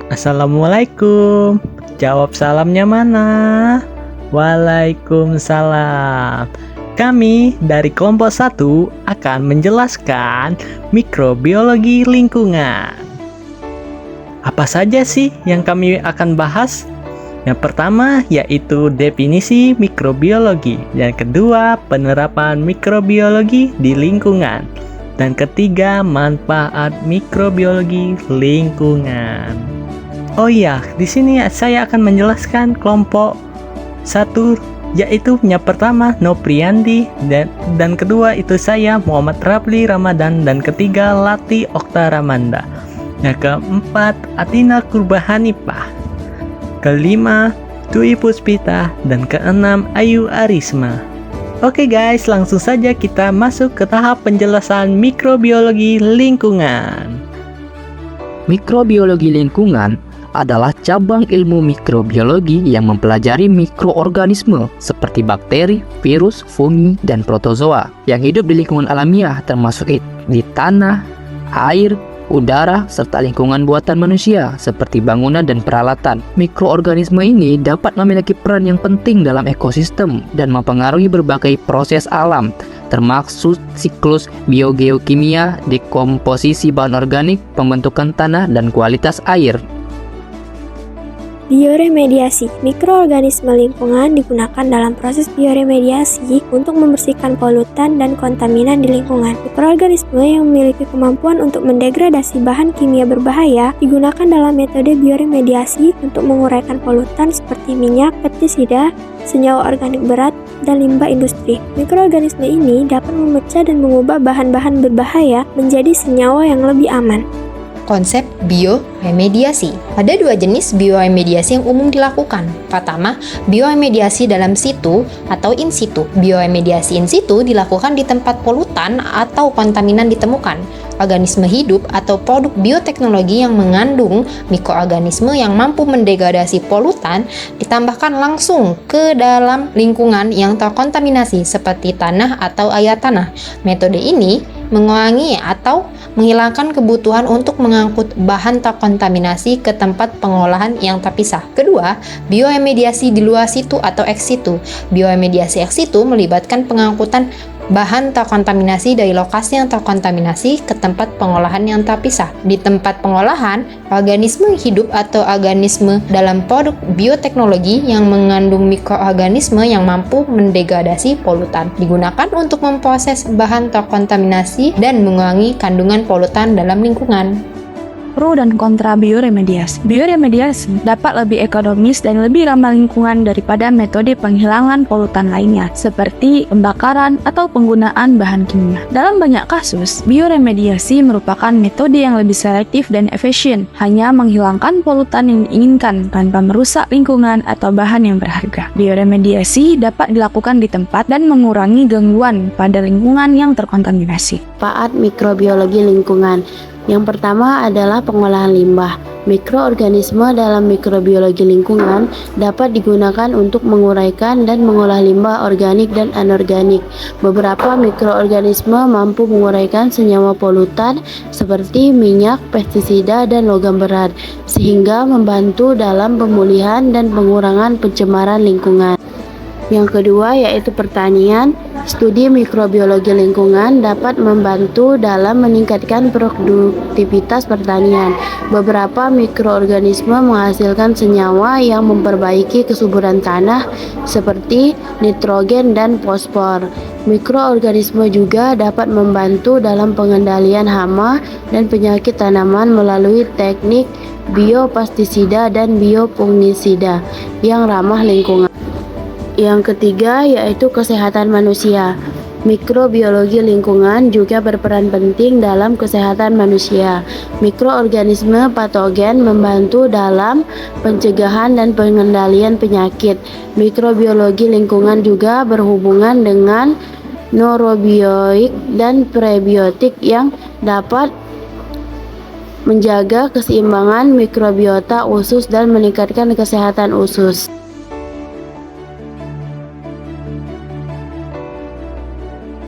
Assalamualaikum. Jawab salamnya mana? Waalaikumsalam. Kami dari kelompok 1 akan menjelaskan mikrobiologi lingkungan. Apa saja sih yang kami akan bahas? Yang pertama yaitu definisi mikrobiologi. Yang kedua, penerapan mikrobiologi di lingkungan. Dan ketiga, manfaat mikrobiologi lingkungan. Oh iya, di sini saya akan menjelaskan kelompok 1, yaitu yang pertama Nopriandi dan kedua itu saya Muhammad Rapli Ramadan dan ketiga Lati Okta Ramanda. Yang keempat Atina Kurbahanipah. Kelima Dwi Puspita dan keenam Ayu Arisma. Oke guys, langsung saja kita masuk ke tahap penjelasan mikrobiologi lingkungan. Mikrobiologi lingkungan adalah cabang ilmu mikrobiologi yang mempelajari mikroorganisme seperti bakteri, virus, fungi, dan protozoa yang hidup di lingkungan alamiah termasuk di tanah, air, udara, serta lingkungan buatan manusia seperti bangunan dan peralatan. Mikroorganisme ini dapat memiliki peran yang penting dalam ekosistem dan mempengaruhi berbagai proses alam, termasuk siklus biogeokimia, dekomposisi bahan organik, pembentukan tanah, dan kualitas air. Bioremediasi. Mikroorganisme lingkungan digunakan dalam proses bioremediasi untuk membersihkan polutan dan kontaminan di lingkungan. Mikroorganisme yang memiliki kemampuan untuk mendegradasi bahan kimia berbahaya digunakan dalam metode bioremediasi untuk menguraikan polutan seperti minyak, pestisida, senyawa organik berat, dan limbah industri. Mikroorganisme ini dapat memecah dan mengubah bahan-bahan berbahaya menjadi senyawa yang lebih aman. Konsep bioremediasi. Ada dua jenis bioremediasi yang umum dilakukan. Pertama, bioremediasi dalam situ atau in situ. Bioremediasi in situ dilakukan di tempat polutan atau kontaminan ditemukan. Organisme hidup atau produk bioteknologi yang mengandung mikroorganisme yang mampu mendegradasi polutan ditambahkan langsung ke dalam lingkungan yang terkontaminasi seperti tanah atau air tanah. Metode ini mengurangi atau menghilangkan kebutuhan untuk mengangkut bahan terkontaminasi ke tempat pengolahan yang terpisah. Kedua, bioremediasi di luar situ atau ex situ. Bioremediasi ex situ melibatkan pengangkutan bahan terkontaminasi dari lokasi yang terkontaminasi ke tempat pengolahan yang terpisah. Di tempat pengolahan, organisme hidup atau organisme dalam produk bioteknologi yang mengandung mikroorganisme yang mampu mendegradasi polutan digunakan untuk memproses bahan terkontaminasi dan mengurangi kandungan polutan dalam lingkungan. Pro dan kontra bioremediasi. Bioremediasi dapat lebih ekonomis dan lebih ramah lingkungan daripada metode penghilangan polutan lainnya, seperti pembakaran atau penggunaan bahan kimia. Dalam banyak kasus, bioremediasi merupakan metode yang lebih selektif dan efisien, hanya menghilangkan polutan yang diinginkan tanpa merusak lingkungan atau bahan yang berharga. Bioremediasi dapat dilakukan di tempat dan mengurangi gangguan pada lingkungan yang terkontaminasi. Manfaat mikrobiologi lingkungan. Yang pertama adalah pengolahan limbah. Mikroorganisme dalam mikrobiologi lingkungan dapat digunakan untuk menguraikan dan mengolah limbah organik dan anorganik. Beberapa mikroorganisme mampu menguraikan senyawa polutan seperti minyak, pestisida, dan logam berat, sehingga membantu dalam pemulihan dan pengurangan pencemaran lingkungan. Yang kedua yaitu pertanian. Studi mikrobiologi lingkungan dapat membantu dalam meningkatkan produktivitas pertanian. Beberapa mikroorganisme menghasilkan senyawa yang memperbaiki kesuburan tanah seperti nitrogen dan fosfor. Mikroorganisme juga dapat membantu dalam pengendalian hama dan penyakit tanaman melalui teknik biopestisida dan biofungisida yang ramah lingkungan. Yang ketiga yaitu kesehatan manusia. Mikrobiologi lingkungan juga berperan penting dalam kesehatan manusia. Mikroorganisme patogen membantu dalam pencegahan dan pengendalian penyakit. Mikrobiologi lingkungan juga berhubungan dengan neurobiotik dan prebiotik yang dapat menjaga keseimbangan mikrobiota usus dan meningkatkan kesehatan usus.